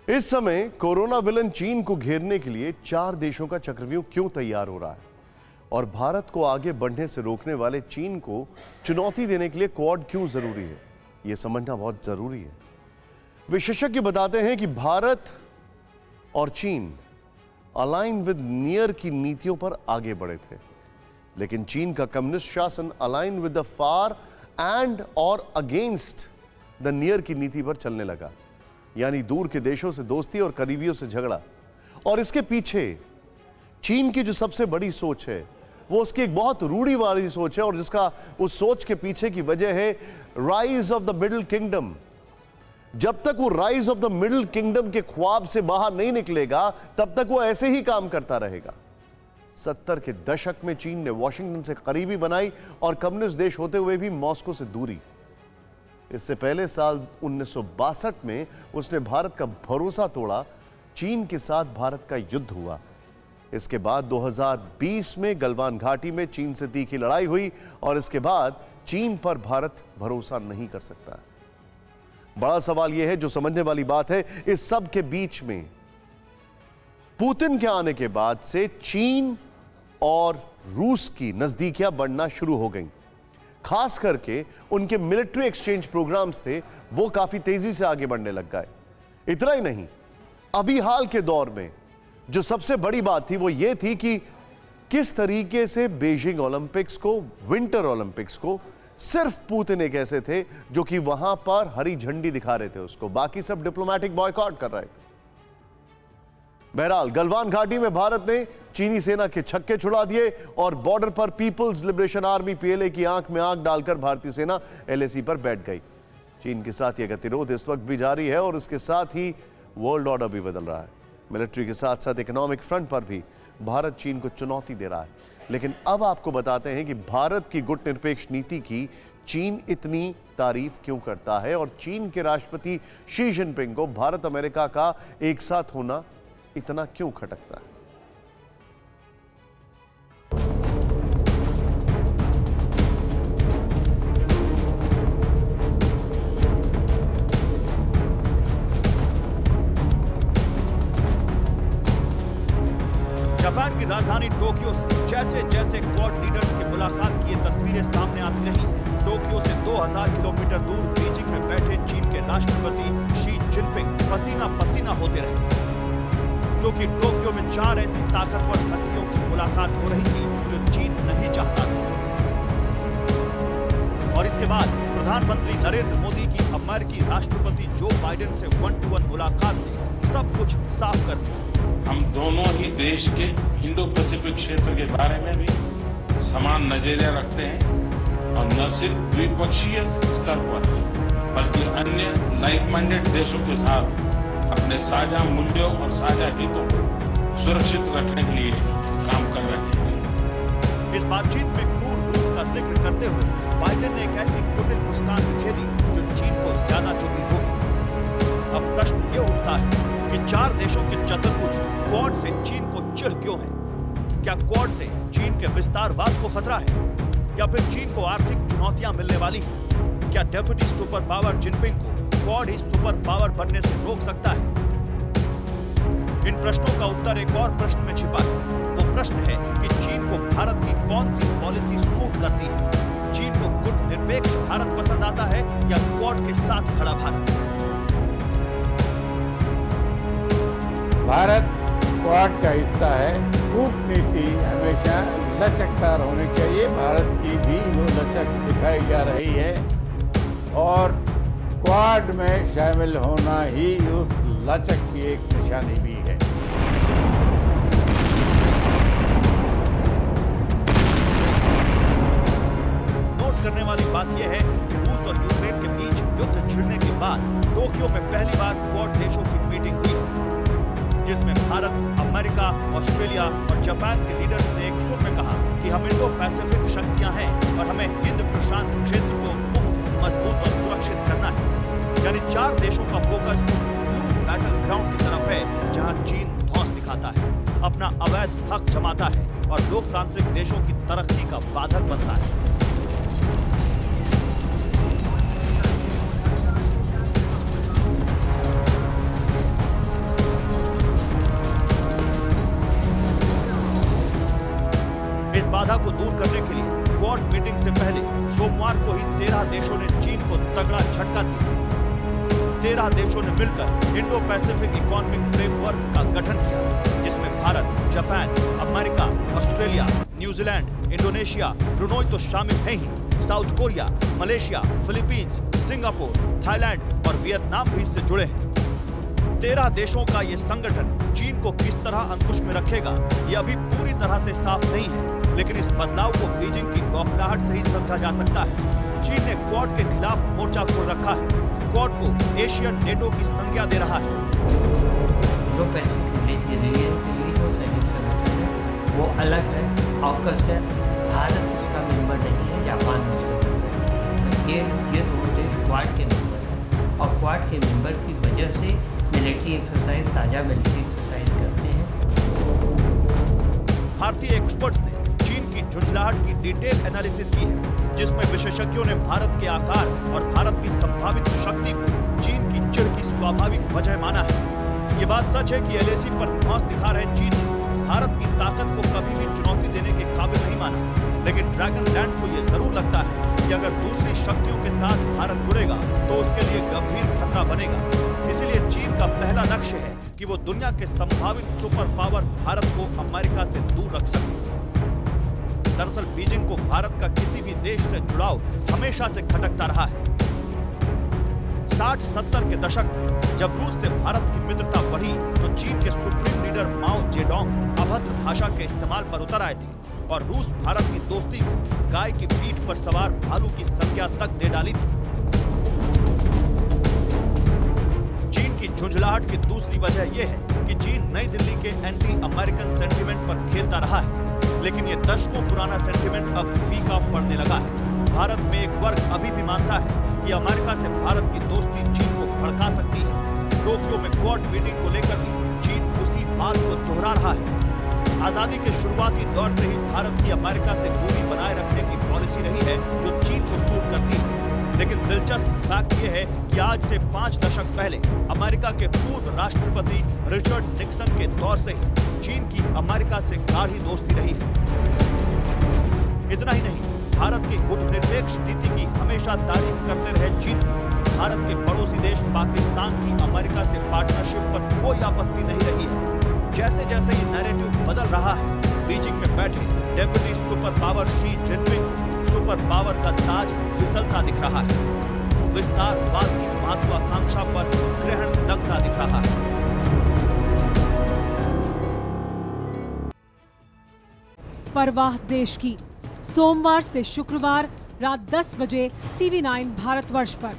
इस समय corona villain चीन को घेरने के लिए 4 देशों का चक्रव्यूह क्यों तैयार हो रहा है और भारत को आगे बढ़ने से रोकने वाले चीन को चुनौती देने के लिए क्वाड क्यों जरूरी है, यह समझना बहुत जरूरी है। विशेषज्ञ बताते हैं कि भारत और चीन अलाइन विद नियर की नीतियों पर आगे बढ़े थे, लेकिन चीन का कम्युनिस्ट शासन align with the far and और अगेंस्ट द नियर की नीति पर चलने लगा, यानी दूर के देशों से दोस्ती और करीबियों से झगड़ा। और इसके पीछे चीन की जो सबसे बड़ी सोच है वो उसकी एक बहुत रूढ़िवादी सोच है, और जिसका उस सोच के पीछे की वजह है rise of the middle kingdom. जब तक वो rise of the middle kingdom के ख्वाब से बाहर नहीं निकलेगा तब तक वो ऐसे ही काम करता रहेगा। 70 के दशक में चीन ने वॉशिंगटन से करीबी बनाई और कम्युनिस्ट देश होते हुए भी मॉस्को से दूरी। इससे पहले साल 1962 में उसने भारत का भरोसा तोड़ा, चीन के साथ भारत का युद्ध हुआ। इसके बाद 2020 में गलवान घाटी में चीन से तीखी लड़ाई हुई और इसके बाद चीन पर भारत भरोसा नहीं कर सकता। बड़ा सवाल यह है, जो समझने वाली बात है, इस सब के बीच में पुतिन के आने के बाद से चीन और रूस की नजदीकियां बढ़ना शुरू हो गईं। खास करके उनके मिलिट्री एक्सचेंज प्रोग्राम्स थे, वो काफी तेजी से आगे बढ़ने लग गए। इतना ही नहीं, अभी हाल के दौर में जो सबसे बड़ी बात थी वो ये थी कि किस तरीके से बीजिंग ओलंपिक्स को, विंटर ओलंपिक्स को सिर्फ पुतिन एक ऐसे थे जो कि वहां पर हरी झंडी दिखा रहे थे उसको, बाकी सब डिप्लोमेटिक बॉयकॉट कर रहे थे। बहरहाल गलवान घाटी में भारत ने चीनी सेना के छक्के छुड़ा दिए और बॉर्डर पर पीपल्स लिबरेशन आर्मी पीएलए की आंख में आंख डालकर भारतीय सेना एलएसी पर बैठ गई। चीन के साथ यह गतिरोध इस वक्त भी जारी है और इसके साथ ही वर्ल्ड ऑर्डर भी बदल रहा है। मिलिट्री के साथ साथ इकोनॉमिक फ्रंट पर भी भारत चीन को चुनौती दे रहा है। लेकिन अब आपको बताते हैं कि भारत की गुटनिरपेक्ष नीति की चीन इतनी तारीफ क्यों करता है और चीन के राष्ट्रपति शी जिनपिंग को भारत अमेरिका का एक साथ होना इतना क्यों खटकता है। जापान की राजधानी टोक्यो से जैसे जैसे क्वाड लीडर्स की मुलाकात की तस्वीरें सामने आती रहीं, टोक्यो से 2000 किलोमीटर दूर बीजिंग में बैठे चीन के राष्ट्रपति शी जिनपिंग पसीना पसीना होते रहे, क्योंकि टोक्यो में 4 ऐसी ताकतवर हस्तियों की मुलाकात हो रही थी जो चीन नहीं चाहता था। और इसके बाद प्रधानमंत्री नरेंद्र मोदी की अमेरिकी राष्ट्रपति जो बाइडेन से 1-to-1 मुलाकात ने सब कुछ साफ कर दिया। हम दोनों ही देश के इंडो पैसिफिक क्षेत्र के बारे में भी समान नजरिया रखते हैं और न सिर्फ द्विपक्षीय स्तर पर बल्कि अन्य लाइक माइंडेड देशों के साथ अपने साझा मूल्यों और साझा हितों को सुरक्षित रखने के लिए काम कर रहे हैं। इस बातचीत में क्रूर रूस का जिक्र करते हुए बाइडेन ने एक ऐसी कुटिल मुस्कान बिखेरी जो चीन को ज्यादा चुभी होगी। अब प्रश्न ये उठता है कि 4 देशों के चतुर्भुज क्वाड से चीन को चिढ़ क्यों है? क्या क्वाड से चीन के विस्तारवाद को खतरा है या फिर चीन को आर्थिक चुनौतियां मिलने वाली हैं? क्या डेप्यूटी सुपर पावर जिनपिंग को क्वाड ही सुपर पावर बनने से रोक सकता है? इन प्रश्नों का उत्तर एक और प्रश्न में छिपा है। वो प्रश्न है कि चीन को भारत की कौन सी पॉलिसी सूट करती है? चीन को गुटनिरपेक्ष भारत पसंद आता है या क्वाड के साथ खड़ा भारत? भारत क्वाड का हिस्सा है। कूटनीति हमेशा लचकदार होनी चाहिए। भारत की भी वो लचक दिखाई जा रही है और क्वाड में शामिल होना ही उस लचक की एक निशानी भी है। नोट करने वाली बात यह है कि रूस और यूक्रेन के बीच युद्ध छिड़ने के बाद टोक्यो में पहली बार क्वाड देशों की मीटिंग हुई, जिसमें भारत, अमेरिका, ऑस्ट्रेलिया और जापान के लीडर्स ने एक सुर में कहा कि हम इंडो पैसिफिक शक्तियां हैं और हमें हिंद प्रशांत क्षेत्र को मुक्त, मजबूत और सुरक्षित करना है। यानी 4 देशों का फोकस उस ब्लू बैटल ग्राउंड की तरफ है जहां चीन धौंस दिखाता है, अपना अवैध हक जमाता है और लोकतांत्रिक देशों की तरक्की का बाधक बनता है। मीटिंग से पहले सोमवार को ही 13 देशों ने चीन को तगड़ा झटका दिया। 13 देशों ने मिलकर इंडो पैसिफिक इकोनॉमिक फ्रेमवर्क का गठन किया, जिसमें Bharat, Japan, America, Australia, New Zealand, Indonesia, Brunei तो शामिल हैं ही, South Korea, Malaysia, Philippines, Singapore, Thailand और वियतनाम भी इससे जुड़े हैं। 13 देशों का ये संगठन चीन को किस तरह अंकुश में रखेगा, ये अभी पूरी तरह से साफ नहीं है, लेकिन इस बदलाव को बीजिंग की बौखलाहट से ही समझा जा सकता है। चीन ने क्वाड के खिलाफ मोर्चा खोल रखा है, क्वाड को एशियन नेटो की संज्ञा दे रहा है। जो पैसिफिक रीजन के लिए जो सैनिक संगठन है वो अलग है, ऑकस है। भारत उसका मेंबर नहीं है, जापान उसका मेंबर नहीं है। ये दोनों देश क्वाड के मेंबर हैं और क्वाड के मेंबर की वजह से मिलिट्री एक्सरसाइज, साझा मिलिट्री एक्सरसाइज करते हैं। भारतीय एक्सपर्ट्स ने चीन की झुंझलाहट की डिटेल एनालिसिस की है, जिसमें विशेषज्ञों ने भारत के आकार और भारत की संभावित शक्ति को चीन की चिढ़ की स्वाभाविक वजह माना है। ये बात सच है कि एलएसी पर धौंस दिखा रहे चीन ने भारत की ताकत को कभी भी चुनौती देने के काबिल नहीं माना, लेकिन ड्रैगन लैंड को यह जरूर लगता है कि अगर दूसरी शक्तियों के साथ भारत जुड़ेगा तो उसके लिए गंभीर खतरा बनेगा। इसीलिए चीन का पहला लक्ष्य है कि वो दुनिया के संभावित सुपर पावर भारत को अमेरिका से दूर रख सके। दरअसल बीजिंग को भारत का किसी भी देश से जुड़ाव हमेशा से खटकता रहा है। 60-70 के दशक में जब रूस से भारत की मित्रता बढ़ी तो चीन के सुप्रीम लीडर माओ जेडोंग अभद्र भाषा के इस्तेमाल पर उतर आए थे और रूस भारत की दोस्ती को गाय की पीठ पर सवार भालू की संज्ञा तक दे डाली थी। चीन की झुंझलाहट की दूसरी वजह यह है कि चीन नई दिल्ली के एंटी अमेरिकन सेंटीमेंट पर खेलता रहा है, लेकिन यह दशकों पुराना सेंटीमेंट अब फीका पड़ने लगा है। भारत में एक वर्ग अभी भी मानता है कि अमेरिका से भारत की दोस्ती चीन को भड़का सकती है। टोक्यो में क्वाड मीटिंग को लेकर भी चीन उसी बात को दोहरा रहा है। आजादी के शुरुआती दौर से ही भारत की अमेरिका से दूरी बनाए रखने की पॉलिसी रही है, जो चीन को सूट करती है। लेकिन दिलचस्प फैक्ट यह है कि आज से 5 दशक पहले अमेरिका के पूर्व राष्ट्रपति रिचर्ड निक्सन के दौर से ही चीन की अमेरिका से गाढ़ी दोस्ती रही है। इतना ही नहीं, भारत की गुटनिरपेक्ष नीति की हमेशा तारीफ करते रहे चीन। भारत के पड़ोसी देश पाकिस्तान की अमेरिका से पार्टनरशिप पर कोई आपत्ति नहीं रही है। जैसे जैसे ये नैरेटिव बदल रहा है, बीजिंग में बैठे deputy super power Xi Jinping super power का ताज फिसलता दिख रहा है। विस्तारवाद की महत्वाकांक्षा पर ग्रहण लगता दिख रहा है। परवाह देश की, सोमवार से शुक्रवार रात 10 बजे TV9 भारतवर्ष पर।